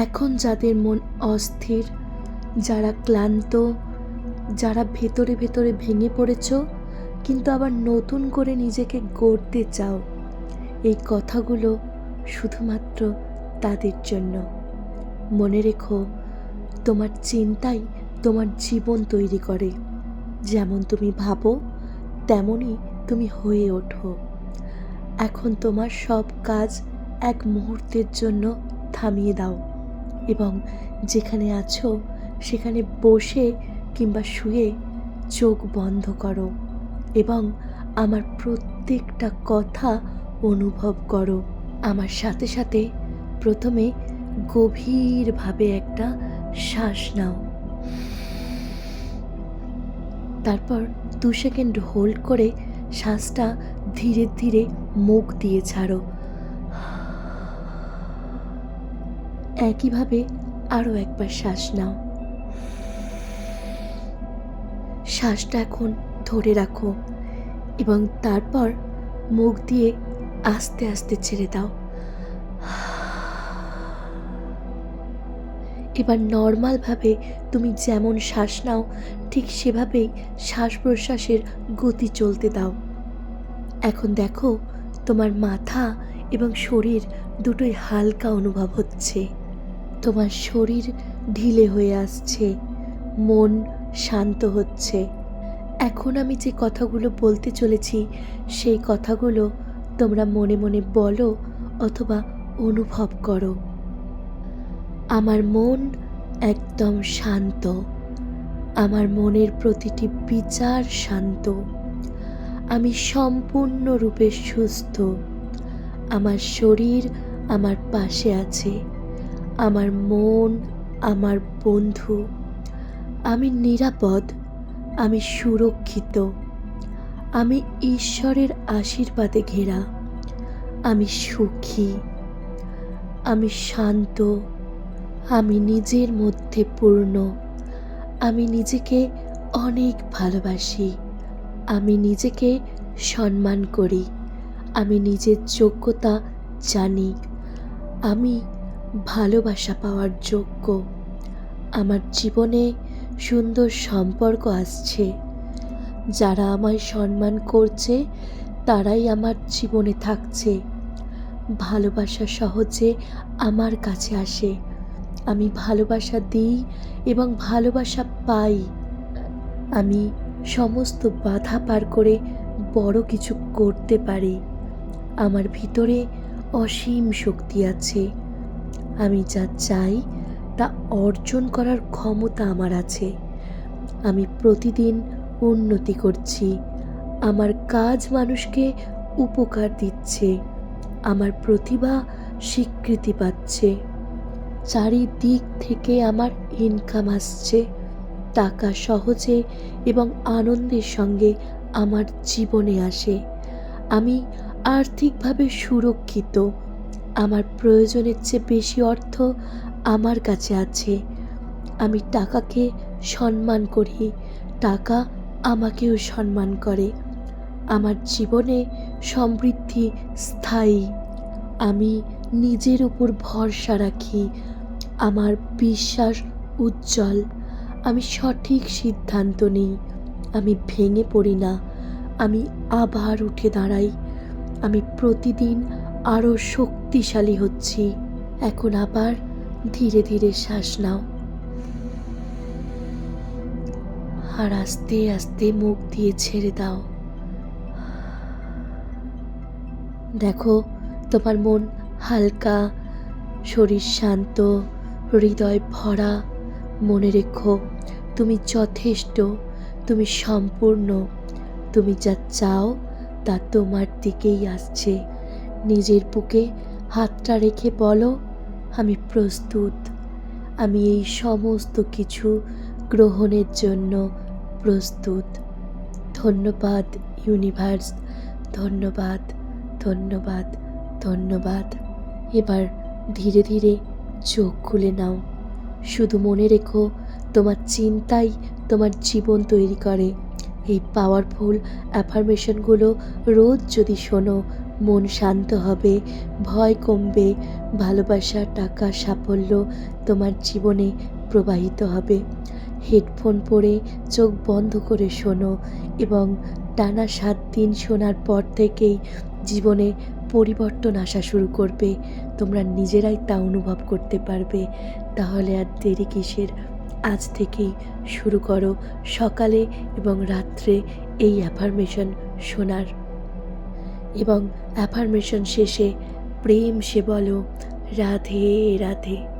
এখন যাদের মন অস্থির, যারা ক্লান্ত, যারা ভেতরে ভেতরে ভেঙে পড়েছ কিন্তু আবার নতুন করে নিজেকে গড়তে চাও, এই কথাগুলো শুধুমাত্র তাদের জন্য। মনে রেখো, তোমার চিন্তাই তোমার জীবন তৈরি করে। যেমন তুমি ভাবো তেমনই তুমি হয়ে ওঠো। এখন তোমার সব কাজ এক মুহূর্তের জন্য থামিয়ে দাও এবং যেখানে আছো সেখানে বসে কিংবা শুয়ে চোখ বন্ধ করো এবং আমার প্রত্যেকটা কথা অনুভব করো। আমার সাথে সাথে প্রথমে গভীরভাবে একটা শ্বাস নাও, তারপর 2 সেকেন্ড হোল্ড করে শ্বাসটা ধীরে ধীরে মুখ দিয়ে ছাড়ো। একইভাবে আরও একবার শ্বাস নাও। শ্বাসটা এখন ধরে রাখো এবং তারপর মুখ দিয়ে আস্তে আস্তে ছেড়ে দাও। এবার নর্মালভাবে তুমি যেমন শ্বাস নাও ঠিক সেভাবেই শ্বাস প্রশ্বাসের গতি চলতে দাও। এখন দেখো তোমার মাথা এবং শরীর দুটোই হালকা অনুভব হচ্ছে। তোমার শরীর ঢিলে হয়ে আসছে, মন শান্ত হচ্ছে। এখন আমি যে কথাগুলো বলতে চলেছি সেই কথাগুলো তোমরা মনে মনে বলো অথবা অনুভব করো। আমার মন একদম শান্ত, আমার মনের প্রতিটি বিচার শান্ত, আমি সম্পূর্ণরূপে সুস্থ, আমার শরীর আমার পাশে আছে, আমার মন আমার বন্ধু, আমি নিরাপদ, আমি সুরক্ষিত, আমি ঈশ্বরের আশীর্বাদে ঘেরা, আমি সুখী, আমি শান্ত, আমি নিজের মধ্যে পূর্ণ, আমি নিজেকে অনেক ভালোবাসি, আমি নিজেকে সম্মান করি, আমি নিজের যোগ্যতা জানি, আমি ভালোবাসা পাওয়ার যোগ্য, আমার জীবনে সুন্দর সম্পর্ক আসছে, যারা আমায় সম্মান করছে তারাই আমার জীবনে থাকছে, ভালোবাসা সহজে আমার কাছে আসে, আমি ভালোবাসা দিই এবং ভালোবাসা পাই, আমি সমস্ত বাধা পার করে বড় কিছু করতে পারি, আমার ভিতরে অসীম শক্তি আছে, আমি যা চাই তা অর্জন করার ক্ষমতা আমার আছে, আমি প্রতিদিন উন্নতি করছি, আমার কাজ মানুষকে উপকার দিচ্ছে, আমার প্রতিভা স্বীকৃতি পাচ্ছে, চারিদিক থেকে আমার ইনকাম আসছে, টাকা সহজে এবং আনন্দের সঙ্গে আমার জীবনে আসে, আমি আর্থিকভাবে সুরক্ষিত, আমার প্রয়োজনের চেয়ে বেশি অর্থ আমার কাছে আছে, আমি টাকাকে সম্মান করি, টাকা আমাকেও সম্মান করে, আমার জীবনে সমৃদ্ধি স্থায়ী, আমি নিজের উপর ভরসা রাখি, আমার বিশ্বাস উজ্জ্বল, আমি সঠিক সিদ্ধান্ত নিই, আমি ভেঙে পড়ি না, আমি আবার উঠে দাঁড়াই, আমি প্রতিদিন আরও শক্তিশালী হচ্ছি। এখন আবার ধীরে ধীরে শ্বাস নাও আর আস্তে আস্তে মুখ দিয়ে ছেড়ে দাও। দেখো তোমার মন হালকা, শরীর শান্ত, হৃদয় ভরা। মনে রেখো তুমি যথেষ্ট, তুমি সম্পূর্ণ, তুমি যা চাও তা তোমার দিকেই আসছে। নিজের বুকে হাতটা রেখে বলো, আমি প্রস্তুত, আমি এই সমস্ত কিছু গ্রহণের জন্য প্রস্তুত। ধন্যবাদ ইউনিভার্স, ধন্যবাদ, ধন্যবাদ, ধন্যবাদ। এবার ধীরে ধীরে চোখ খুলে নাও। শুধু মনে রেখো তোমার চিন্তাই তোমার জীবন তৈরি করে। এই পাওয়ারফুল অ্যাফার্মেশনগুলো রোজ যদি শোনো, মন শান্ত হবে, ভয় কমবে, ভালোবাসা, টাকা, সাফল্য তোমার জীবনে প্রবাহিত হবে। হেডফোন পরে চোখ বন্ধ করে শোনো এবং টানা 7 দিন শোনার পর থেকেই জীবনে পরিবর্তন আসা শুরু করবে। তোমরা নিজেরাই তা অনুভব করতে পারবে। তাহলে আর দেরি কিসের? আজ থেকেই শুরু করো সকালে এবং রাত্রে এই অ্যাফার্মেশন শোনার। এবং অ্যাফার্মেশন শেষে প্রেম সে বলো রাধে রাধে।